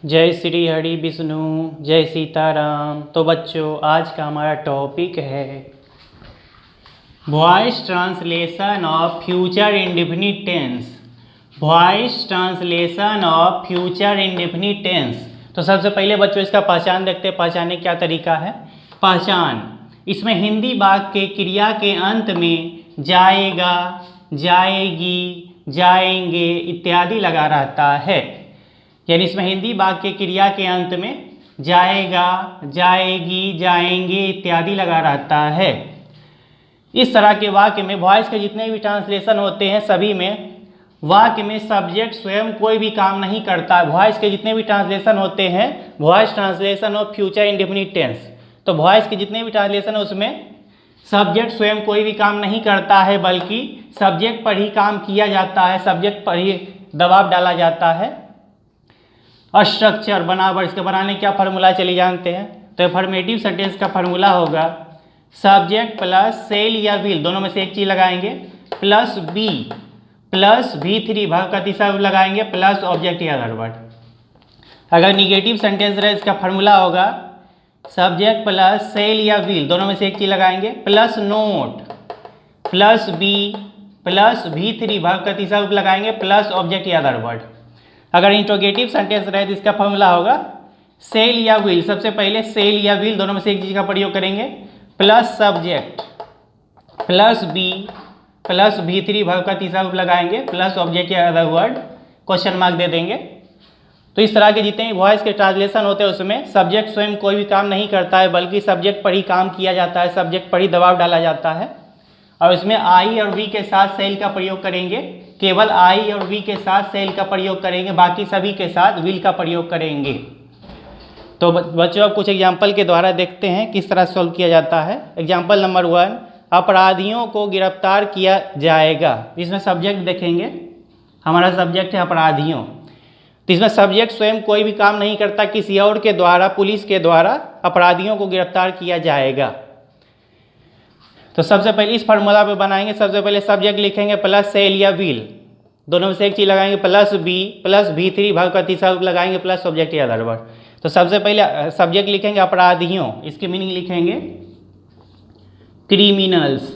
जय श्री हरि विष्णु, जय सीताराम। तो बच्चों, आज का हमारा टॉपिक है voice translation of future indefinite tense. Voice translation of future indefinite tense. तो सबसे पहले बच्चों इसका पहचान देखते हैं। पहचानने क्या तरीका है। पहचान, इसमें हिंदी वाक्य के क्रिया के अंत में जाएगा, जाएगी, जाएंगे इत्यादि लगा रहता है। यानी इसमें हिंदी वाक्य के क्रिया के अंत में जाएगा, जाएगी, जाएंगे इत्यादि लगा रहता है। इस तरह के वाक्य में वॉइस के जितने भी ट्रांसलेशन होते हैं सभी में वाक्य में सब्जेक्ट स्वयं कोई भी काम नहीं करता। वॉइस के जितने भी ट्रांसलेशन होते हैं, voice translation of future indefinite tense, तो वॉइस के जितने भी ट्रांसलेशन है उसमें सब्जेक्ट स्वयं कोई भी काम नहीं करता है, बल्कि सब्जेक्ट पर ही काम किया जाता है, सब्जेक्ट पर ही दबाव डाला जाता है। स्ट्रक्चर बनावट, इसके बनाने क्या फार्मूला चलिए जानते हैं। तो अफर्मेटिव सेंटेंस का फार्मूला होगा सब्जेक्ट प्लस सेल या विल, दोनों में से एक चीज लगाएंगे, प्लस बी प्लस V3 भाग का तीसरा रूप लगाएंगे, प्लस ऑब्जेक्ट या अदर वर्ड। अगर निगेटिव सेंटेंस रहे इसका फार्मूला होगा सब्जेक्ट प्लस सेल या विल, दोनों में से एक चीज लगाएंगे, plus not plus be plus V3 भाग का तीसरा रूप लगाएंगे, प्लस ऑब्जेक्ट या अदर वर्ड। अगर इंट्रोगेटिव सेंटेंस रहे तो इसका फॉर्मूला होगा सेल या विल, सबसे पहले सेल या विल दोनों में से एक चीज का प्रयोग करेंगे, plus subject plus be plus V3 भाग का तीसरा रूप लगाएंगे, प्लस ऑब्जेक्ट या अदर वर्ड, क्वेश्चन मार्क दे देंगे। तो इस तरह के जितने भी वॉइस के ट्रांसलेशन होते हैं उसमें सब्जेक्ट स्वयं कोई भी काम नहीं करता है, बल्कि सब्जेक्ट पर ही काम किया जाता है, सब्जेक्ट पर ही दबाव डाला जाता है। और इसमें आई और वी के साथ सेल का प्रयोग करेंगे, केवल आई और वी के साथ सेल का प्रयोग करेंगे, बाकी सभी के साथ विल का प्रयोग करेंगे। तो बच्चों अब कुछ एग्जाम्पल के द्वारा देखते हैं किस तरह सॉल्व किया जाता है। एग्जाम्पल नंबर 1, अपराधियों को गिरफ्तार किया जाएगा। इसमें सब्जेक्ट देखेंगे, हमारा सब्जेक्ट है अपराधियों। तो इसमें सब्जेक्ट स्वयं कोई भी काम नहीं करता, किसी और के द्वारा, पुलिस के द्वारा अपराधियों को गिरफ्तार किया जाएगा। तो सबसे पहले इस फार्मूला पे बनाएंगे। सबसे पहले सब्जेक्ट लिखेंगे प्लस सेल या विल, दोनों में से एक चीज लगाएंगे, प्लस बी प्लस V3 भाग का तीसरा रूप लगाएंगे, प्लस ऑब्जेक्ट या अदर वर्ड। तो सबसे पहले सब्जेक्ट लिखेंगे अपराधियों, इसकी मीनिंग लिखेंगे क्रिमिनल्स,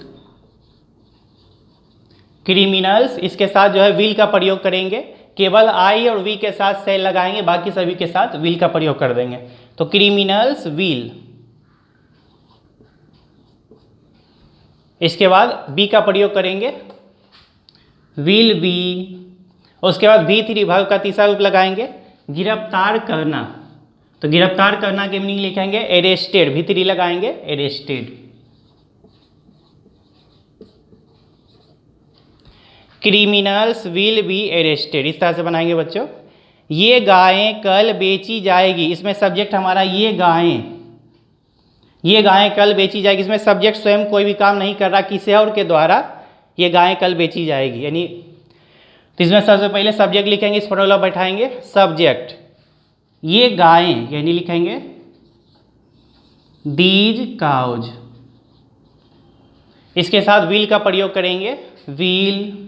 क्रिमिनल्स। इसके साथ जो है विल का प्रयोग करेंगे, केवल आई और वी के साथ सेल लगाएंगे, बाकी सभी के साथ विल का प्रयोग कर देंगे। तो क्रिमिनल्स विल। इसके बाद बी का प्रयोग करेंगे, विल बी। उसके बाद V3 भाग का तीसरा रूप लगाएंगे, गिरफ्तार करना। तो गिरफ्तार करना की मीनिंग लिखेंगे अरेस्टेड, V3 लगाएंगे, arrested. Criminals will be arrested, इस तरह से बनाएंगे बच्चों। ये गायें कल बेची जाएगी, इसमें सब्जेक्ट हमारा ये गायें, ये गायें कल बेची जाएगी। इसमें सब्जेक्ट स्वयं कोई भी काम नहीं कर रहा, किसी और के द्वारा ये गायें कल बेची जाएगी। यानी तो इसमें सबसे पहले सब्जेक्ट लिखेंगे, इस फॉर्मूला बैठाएंगे, सब्जेक्ट ये गायें, यानी लिखेंगे दीज काउज। इसके साथ विल का प्रयोग करेंगे, विल।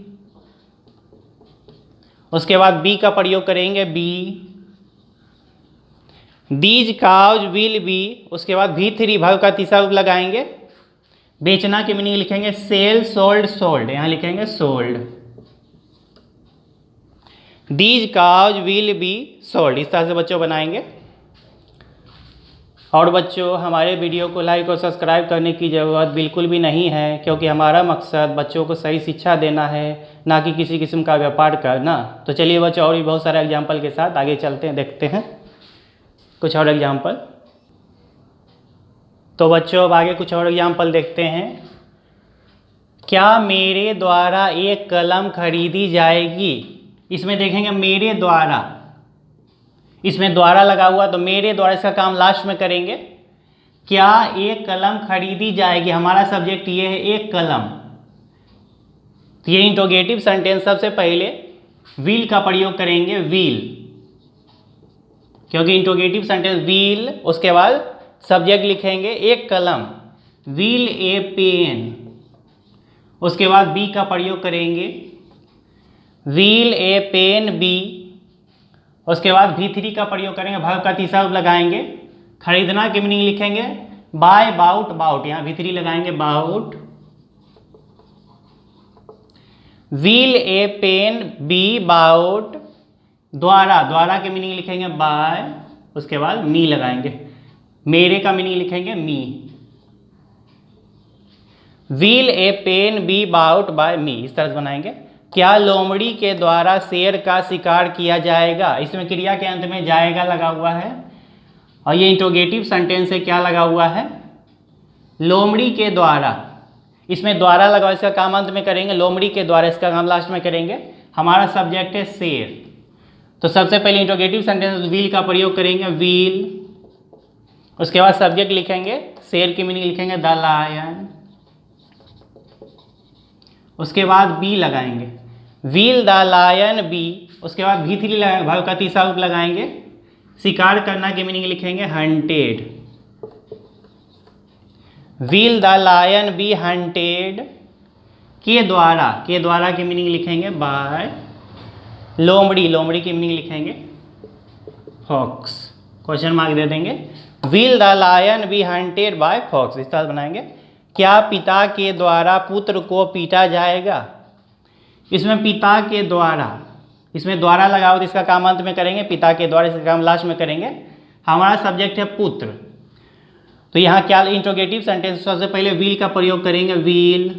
उसके बाद बी का प्रयोग करेंगे, be. These cows will be. उसके बाद V3 भाग का तीसरा रूप लगाएंगे, बेचना की मीनिंग लिखेंगे सेल, सोल्ड, सोल्ड, यहां लिखेंगे sold. These cows will be sold, इस तरह से बच्चों बनाएंगे। और बच्चों हमारे वीडियो को लाइक और सब्सक्राइब करने की ज़रूरत बिल्कुल भी नहीं है, क्योंकि हमारा मकसद बच्चों को सही शिक्षा देना है, ना कि किसी किस्म का व्यापार करना। तो चलिए बच्चों और भी बहुत सारे एग्जाम्पल के साथ आगे चलते हैं, देखते हैं कुछ और एग्जाम्पल। तो बच्चों अब आगे कुछ और एग्जाम्पल देखते हैं। क्या मेरे द्वारा एक कलम खरीदी जाएगी। इसमें देखेंगे मेरे द्वारा, इसमें द्वारा लगा हुआ, तो मेरे द्वारा इसका काम लास्ट में करेंगे। क्या एक कलम खरीदी जाएगी, हमारा सब्जेक्ट ये है एक कलम। तो ये इंट्रोगेटिव सेंटेंस, सबसे पहले विल का प्रयोग करेंगे, विल, क्योंकि इंट्रोगेटिव सेंटेंस विल। उसके बाद सब्जेक्ट लिखेंगे एक कलम, विल ए पेन। उसके बाद बी का प्रयोग करेंगे, विल ए पेन बी। उसके बाद V3 का प्रयोग करेंगे, वर्ब का तीसरा रूप लगाएंगे। खरीदना की मीनिंग लिखेंगे बाय, बाउट, बाउट, यहाँ V3 लगाएंगे बाउट। व्हील ए पेन बी बाउट, द्वारा, द्वारा की मीनिंग लिखेंगे बाय, उसके बाद मी लगाएंगे। मेरे का मीनिंग लिखेंगे मी। व्हील ए पेन बी बाउट बाय मी, इस तरह से बनाएंगे। क्या लोमड़ी के द्वारा शेर का शिकार किया जाएगा? इसमें क्रिया के अंत में जाएगा लगा हुआ है और ये इंट्रोगेटिव सेंटेंस है। क्या लगा हुआ है? लोमड़ी के द्वारा, इसमें द्वारा लगा, इसका काम अंत में करेंगे। लोमड़ी के द्वारा, इसका काम लास्ट में करेंगे। हमारा सब्जेक्ट है शेर, तो सबसे पहले इंट्रोगेटिव सेंटेंस व्हील का प्रयोग करेंगे, व्हील। उसके बाद सब्जेक्ट लिखेंगे, शेर की मीनिंग लिखेंगे द लायन। उसके बाद बी लगाएंगे, व्हील द लायन बी। उसके बाद V3 लगाएंगे, वर्ब का तीसरा रूप लगाएंगे। शिकार करना की मीनिंग लिखेंगे hunted. Will the lion be hunted के द्वारा, के द्वारा की मीनिंग लिखेंगे बाय। लोमड़ी, लोमड़ी की मीनिंग लिखेंगे फॉक्स, क्वेश्चन मार्क दे देंगे। Will the lion be hunted by fox, इस तरह बनाएंगे। क्या पिता के द्वारा पुत्र को पीटा जाएगा? इसमें पिता के द्वारा, इसमें द्वारा लगाओ तो इसका काम अंत में करेंगे, पिता के द्वारा इसका काम लास्ट में करेंगे। हमारा सब्जेक्ट है पुत्र, तो यहाँ क्या इंट्रोगेटिव सेंटेंस, सबसे पहले व्हील का प्रयोग करेंगे, व्हील।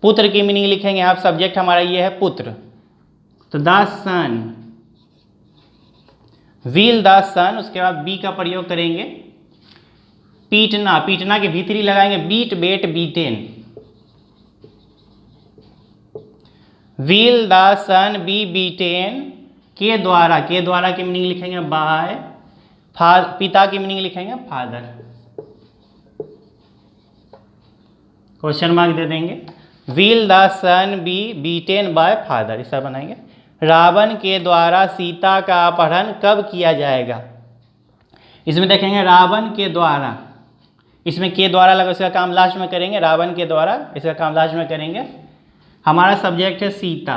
पुत्र की मीनिंग लिखेंगे, आप सब्जेक्ट हमारा ये है पुत्र, तो द सन, व्हील द सन। उसके बाद बी का प्रयोग करेंगे, पीटना, पीटना के V3 लगाएंगे, beat, beat, beaten. Will the son be beaten के द्वारा, के द्वारा की मीनिंग लिखेंगे बाय। पिता की मीनिंग लिखेंगे फादर, क्वेश्चन मार्क दे देंगे। Will the son be beaten by father, ऐसा बनाएंगे। रावण के द्वारा सीता का अपहरण कब किया जाएगा? इसमें देखेंगे रावण के द्वारा, इसमें के द्वारा लगा, इसका काम लास्ट में करेंगे। रावण के द्वारा, इसका काम लास्ट में करेंगे। हमारा सब्जेक्ट है सीता।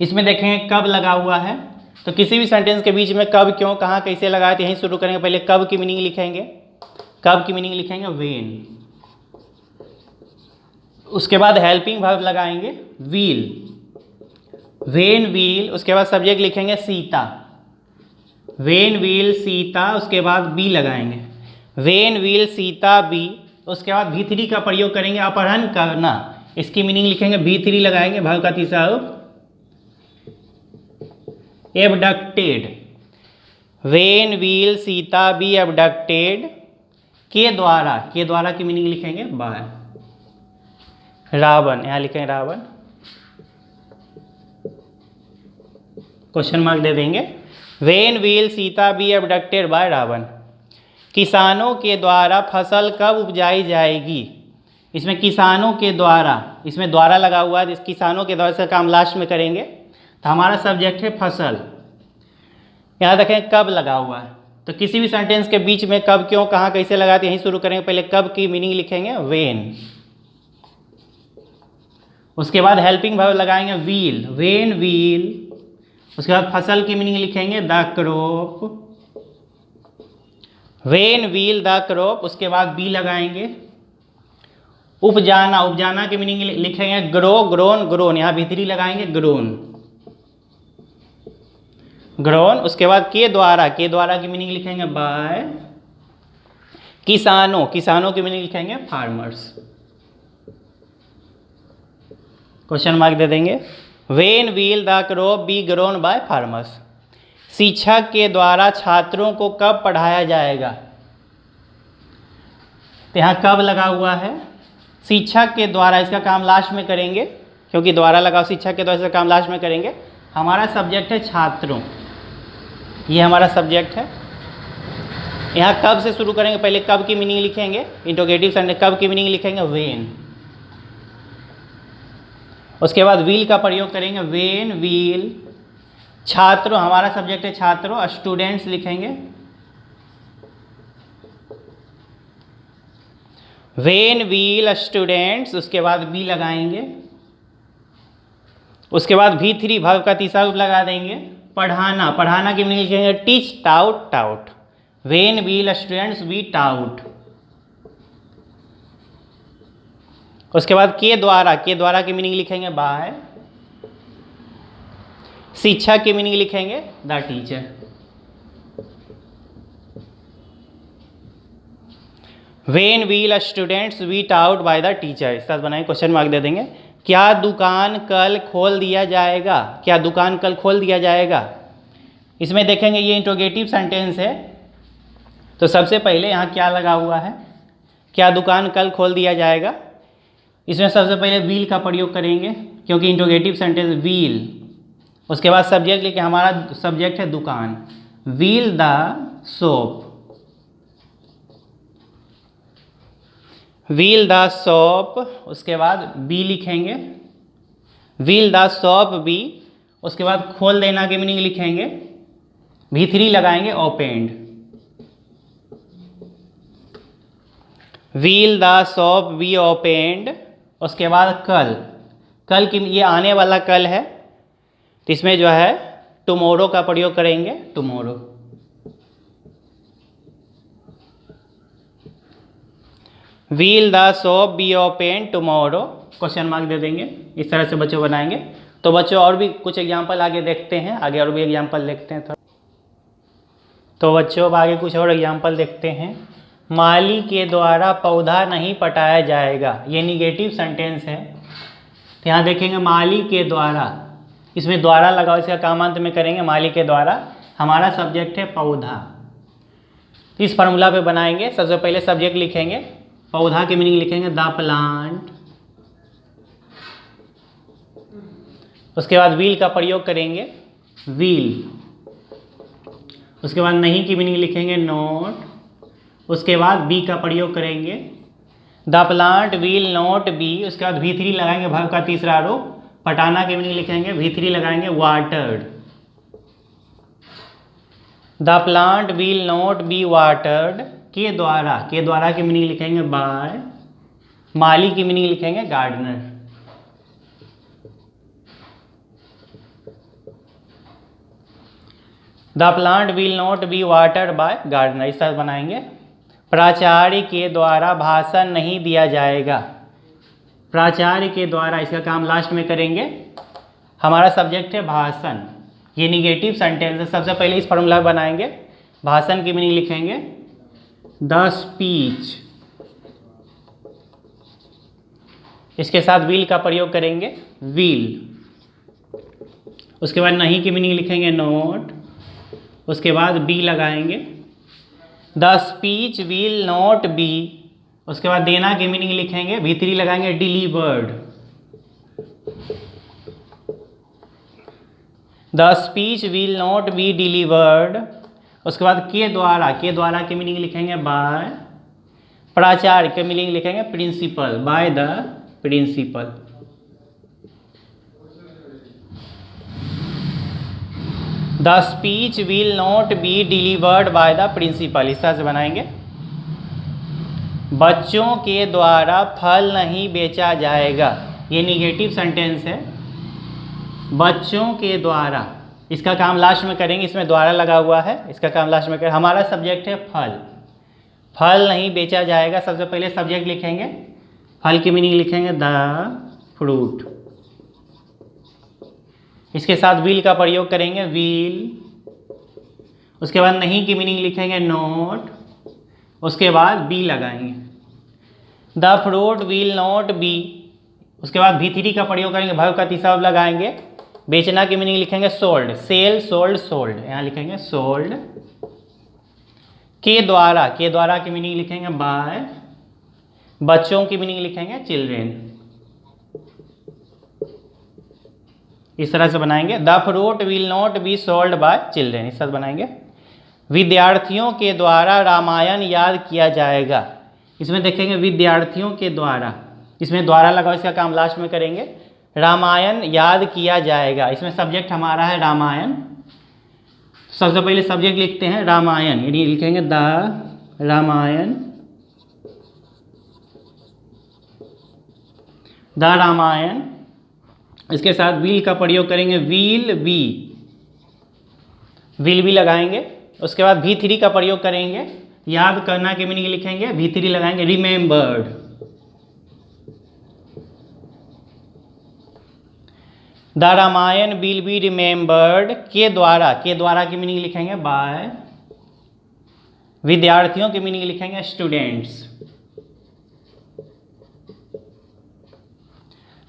इसमें देखेंगे कब लगा हुआ है, तो किसी भी सेंटेंस के बीच में कब, क्यों, कहाँ, कैसे लगाए, तो यहीं शुरू करेंगे। पहले कब की मीनिंग लिखेंगे, कब की मीनिंग लिखेंगे व्हेन। उसके बाद हेल्पिंग वर्ब लगाएंगे, व्हील, व्हेन व्हील। उसके बाद सब्जेक्ट लिखेंगे सीता, व्हेन व्हील सीता। उसके बाद बी लगाएंगे, व्हेन व्हील सीता बी। उसके बाद V3 का प्रयोग करेंगे, अपहरण करना, इसकी मीनिंग लिखेंगे V3 लगाएंगे, वर्ब का तीसरा रूप abducted. When will Sita be abducted के द्वारा, के द्वारा की मीनिंग लिखेंगे बाय। रावण, यहाँ लिखेंगे रावण, क्वेश्चन मार्क दे देंगे। When will Sita be abducted by Ravan. किसानों के द्वारा फसल कब उपजाई जाएगी? इसमें किसानों के द्वारा, इसमें द्वारा लगा हुआ है, इस किसानों के द्वारा से काम लास्ट में करेंगे। तो हमारा सब्जेक्ट है फसल। यहाँ देखें कब लगा हुआ है, तो किसी भी सेंटेंस के बीच में कब, क्यों, कहाँ, कैसे लगाते, यहीं शुरू करेंगे। पहले कब की मीनिंग लिखेंगे व्हेन। उसके बाद हेल्पिंग वर्ब लगाएंगे व्हील, व्हेन व्हील। उसके बाद फसल की मीनिंग लिखेंगे the crop, when wheel the crop. उसके बाद बी लगाएंगे, उपजाना, उपजाना की मीनिंग लिखेंगे ग्रो, ग्रोन, ग्रोन। यहाँ V3 लगाएंगे ग्रोन, ग्रोन। उसके बाद के द्वारा, के द्वारा की मीनिंग लिखेंगे बाय। किसानों, किसानों की मीनिंग लिखेंगे फार्मर्स, क्वेश्चन मार्क दे देंगे। When wheel the crop B grown by farmers. शिक्षक के द्वारा छात्रों को कब पढ़ाया जाएगा? तो यहाँ कब लगा हुआ है, शिक्षक के द्वारा, इसका काम लास्ट में करेंगे, क्योंकि द्वारा लगाओ, शिक्षक के द्वारा इसका काम लास्ट में करेंगे। हमारा सब्जेक्ट है छात्रों, ये हमारा सब्जेक्ट है। यहाँ कब से शुरू करेंगे, पहले कब की मीनिंग लिखेंगे, इंट्रोगेटिव सेंटेंस, कब की मीनिंग लिखेंगे व्हेन। उसके बाद व्हील का प्रयोग करेंगे, व्हेन व्हील। छात्रों, हमारा सब्जेक्ट है छात्रों, स्टूडेंट्स लिखेंगे, व्हेन व्हील स्टूडेंट्स। उसके बाद बी लगाएंगे। उसके बाद V3 वर्ब का तीसरा रूप लगा देंगे, पढ़ाना, पढ़ाना की मीनिंग लिखेंगे teach taught taught. When will students be taught. उसके बाद के द्वारा, के द्वारा की मीनिंग लिखेंगे बाय। शिक्षक की मीनिंग लिखेंगे the teacher. When will students be taught by the teacher. इस तरह बनाएंगे, क्वेश्चन मार्क दे देंगे। क्या दुकान कल खोल दिया जाएगा, क्या दुकान कल खोल दिया जाएगा। इसमें देखेंगे ये इंट्रोगेटिव सेंटेंस है, तो सबसे पहले यहाँ क्या लगा हुआ है, क्या दुकान कल खोल दिया जाएगा। इसमें सबसे पहले विल का प्रयोग करेंगे क्योंकि इंट्रोगेटिव सेंटेंस विल। उसके बाद सब्जेक्ट लेके, हमारा सब्जेक्ट है दुकान, will the shop, will the shop. उसके बाद बी लिखेंगे, विल द शॉप बी। उसके बाद खोल देना की मीनिंग लिखेंगे, V3 लगाएंगे opened. Will the shop be opened. उसके बाद कल, कल की ये आने वाला कल है, तो इसमें जो है टुमारो का प्रयोग करेंगे, tomorrow. Will the shop be open tomorrow, question mark दे देंगे। इस तरह से बच्चों बनाएंगे। तो बच्चों और भी कुछ एग्जाम्पल आगे देखते हैं, आगे और भी एग्जाम्पल देखते हैं थोड़ा। तो बच्चों अब आगे कुछ और एग्जाम्पल देखते हैं। माली के द्वारा पौधा नहीं पटाया जाएगा, ये निगेटिव सेंटेंस है। तो यहाँ देखेंगे माली के द्वारा, इसमें द्वारा लगाओ, इसका काम अंत में करेंगे माली के द्वारा। हमारा सब्जेक्ट है पौधा, तो इस फार्मूला पे बनाएंगे। सबसे पहले सब्जेक्ट लिखेंगे, पौधा की मीनिंग लिखेंगे द प्लांट। उसके बाद विल का प्रयोग करेंगे, विल। उसके बाद नहीं की मीनिंग लिखेंगे नॉट। उसके बाद बी का प्रयोग करेंगे, the plant will not B. उसके बाद V3 लगाएंगे, वर्ब का तीसरा रूप। पटाना की मीनिंग लिखेंगे, V3 लगाएंगे watered. The plant will not be watered. के द्वारा, के द्वारा की मीनिंग लिखेंगे बाय। माली की मीनिंग लिखेंगे gardener. The plant will not be watered by gardener. इस तरह बनाएंगे। प्राचार्य के द्वारा भाषण नहीं दिया जाएगा, प्राचार्य के द्वारा, इसका काम लास्ट में करेंगे। हमारा सब्जेक्ट है भाषण, ये निगेटिव सेंटेंस है। सबसे पहले इस फॉर्मूला बनाएंगे, भाषण की मीनिंग लिखेंगे द स्पीच। इसके साथ विल का प्रयोग करेंगे, विल। उसके बाद नहीं की मीनिंग लिखेंगे नोट। उसके बाद बी लगाएंगे, the speech will not B. उसके बाद देना की मीनिंग लिखेंगे, V3 लगाएंगे delivered. The speech will not be delivered. उसके बाद के द्वारा, के द्वारा की मीनिंग लिखेंगे बाय। प्राचार्य के मीनिंग लिखेंगे principal, by the principal. The speech will not be delivered by the principal. इस तरह से बनाएंगे। बच्चों के द्वारा फल नहीं बेचा जाएगा, ये निगेटिव सेंटेंस है। बच्चों के द्वारा, इसका काम लास्ट में करेंगे, इसमें द्वारा लगा हुआ है, इसका काम लास्ट में करेंगे। हमारा सब्जेक्ट है फल, फल नहीं बेचा जाएगा। सबसे पहले सब्जेक्ट लिखेंगे, फल की मीनिंग लिखेंगे द फ्रूट। इसके साथ विल का प्रयोग करेंगे, विल। उसके बाद नहीं की मीनिंग लिखेंगे नॉट। उसके बाद बी लगाएंगे, the fruit will not B. उसके बाद V3 का प्रयोग करेंगे, वर्ब का तीसरा लगाएंगे। बेचना की मीनिंग लिखेंगे सोल्ड, सेल, सोल्ड, सोल्ड। यहाँ लिखेंगे सोल्ड। के द्वारा, के द्वारा की मीनिंग लिखेंगे बाय। बच्चों की मीनिंग लिखेंगे चिल्ड्रेन। इस तरह से बनाएंगे। The fruit will not be sold by children. इस तरह बनाएंगे। विद्यार्थियों के द्वारा रामायण याद किया जाएगा। इसमें देखेंगे विद्यार्थियों के द्वारा, इसमें द्वारा लगाओ, इसका काम लास्ट में करेंगे। रामायण याद किया जाएगा, इसमें सब्जेक्ट हमारा है रामायण। सबसे पहले सब्जेक्ट लिखते हैं रामायण, यानी लिखेंगे द रामायण, द रामायण। इसके साथ विल का प्रयोग करेंगे, विल बी। विल भी लगाएंगे। उसके बाद V3 का प्रयोग करेंगे, याद करना के मीनिंग लिखेंगे, V3 लगाएंगे remembered. The Ramayan will be remembered के द्वारा की मीनिंग लिखेंगे बाय, विद्यार्थियों की मीनिंग लिखेंगे students.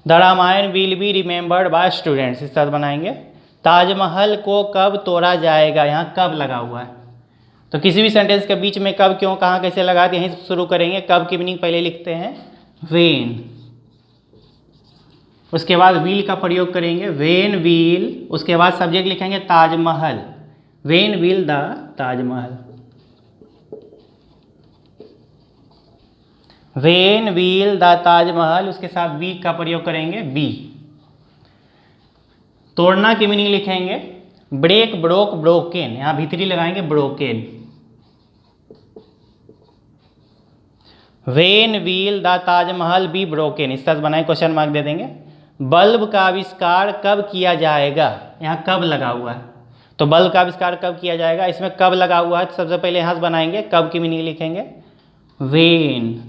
The Ramayan will be remembered by students, इस तरह बनाएंगे। ताजमहल को कब तोड़ा जाएगा, यहाँ कब लगा हुआ है, तो किसी भी सेंटेंस के बीच में कब, क्यों, कहाँ, कैसे लगा दिए, यहीं से शुरू करेंगे। कब की मीनिंग पहले लिखते हैं वेन। उसके बाद विल का प्रयोग करेंगे, वेन विल। उसके बाद सब्जेक्ट लिखेंगे Taj Mahal, when will the Taj Mahal, when will the Taj Mahal. उसके साथ बी का प्रयोग करेंगे, बी। तोड़ना की मीनिंग लिखेंगे ब्रेक, ब्रोक, ब्रोकेन, यहाँ V3 लगाएंगे broken. When will the Taj Mahal be broken, इस तरह बनाए, क्वेश्चन मार्क दे देंगे। बल्ब का आविष्कार कब किया जाएगा, यहाँ कब लगा हुआ है, तो बल्ब का आविष्कार कब किया जाएगा, इसमें कब लगा हुआ है, सबसे पहले यहाँ से बनाएंगे, कब की मीनिंग लिखेंगे वेन।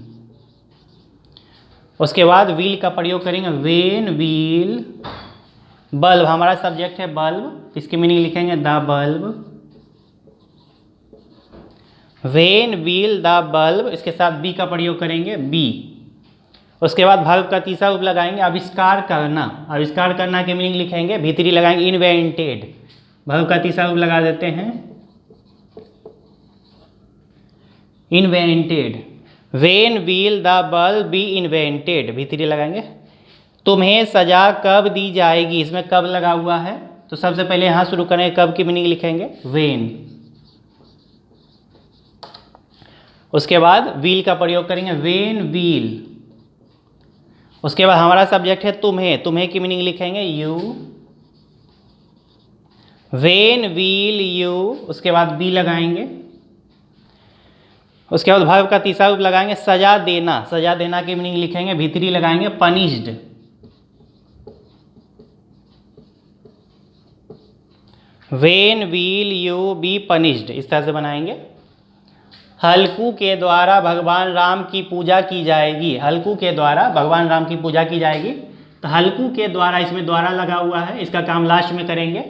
उसके बाद विल का प्रयोग करेंगे, वेन विल बल्ब, हमारा सब्जेक्ट है बल्ब, इसकी मीनिंग लिखेंगे the bulb, when will the bulb. इसके साथ बी का प्रयोग करेंगे, बी। उसके बाद वर्ब का तीसरा रूप लगाएंगे आविष्कार करना, आविष्कार करना की मीनिंग लिखेंगे V3 लगाएंगे इन्वेंटेड, वर्ब का तीसरा रूप लगा देते हैं invented. When will the bulb be invented, V3 लगाएंगे। तुम्हें सजा कब दी जाएगी, इसमें कब लगा हुआ है, तो सबसे पहले यहाँ शुरू करेंगे, कब की मीनिंग लिखेंगे वेन। उसके बाद विल का प्रयोग करेंगे, वेन विल। उसके बाद हमारा सब्जेक्ट है तुम्हें, तुम्हें की मीनिंग लिखेंगे यू, वेन विल यू। उसके बाद बी लगाएंगे। उसके बाद वर्ब का तीसरा रूप लगाएंगे सजा देना, सजा देना की मीनिंग लिखेंगे V3 लगाएंगे punished. When will you be punished, इस तरह से बनाएंगे। हल्कू के द्वारा भगवान राम की पूजा की जाएगी, हल्कू के द्वारा भगवान राम की पूजा की जाएगी, तो हल्कू के द्वारा, इसमें द्वारा लगा हुआ है, इसका काम लास्ट में करेंगे।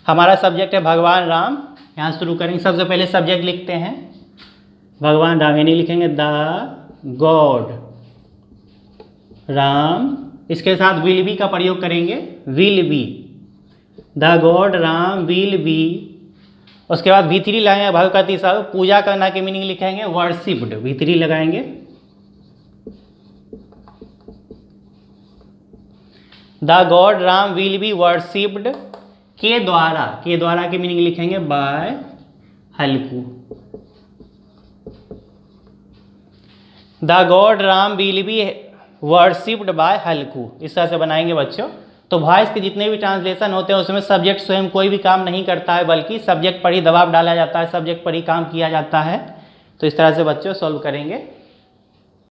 हमारा सब्जेक्ट है भगवान राम, यहाँ शुरू करेंगे, सबसे पहले सब्जेक्ट लिखते हैं भगवान राम, यानी लिखेंगे द गॉड राम। इसके साथ विल बी का प्रयोग करेंगे, will be, the god Ram will be. उसके बाद V3 लगाएंगे, वर्ब का तीसरा पूजा करना की मीनिंग लिखेंगे वर्शिप्ड, V3 लगाएंगे। The god Ram will be worshipped के द्वारा, के द्वारा की मीनिंग लिखेंगे by Halku. The god Ram will be worshipped by Halku, इस तरह से बनाएंगे बच्चों। तो वॉइस के जितने भी ट्रांसलेशन होते हैं उसमें सब्जेक्ट स्वयं कोई भी काम नहीं करता है, बल्कि सब्जेक्ट पर ही दबाव डाला जाता है, सब्जेक्ट पर ही काम किया जाता है। तो इस तरह से बच्चों सॉल्व करेंगे।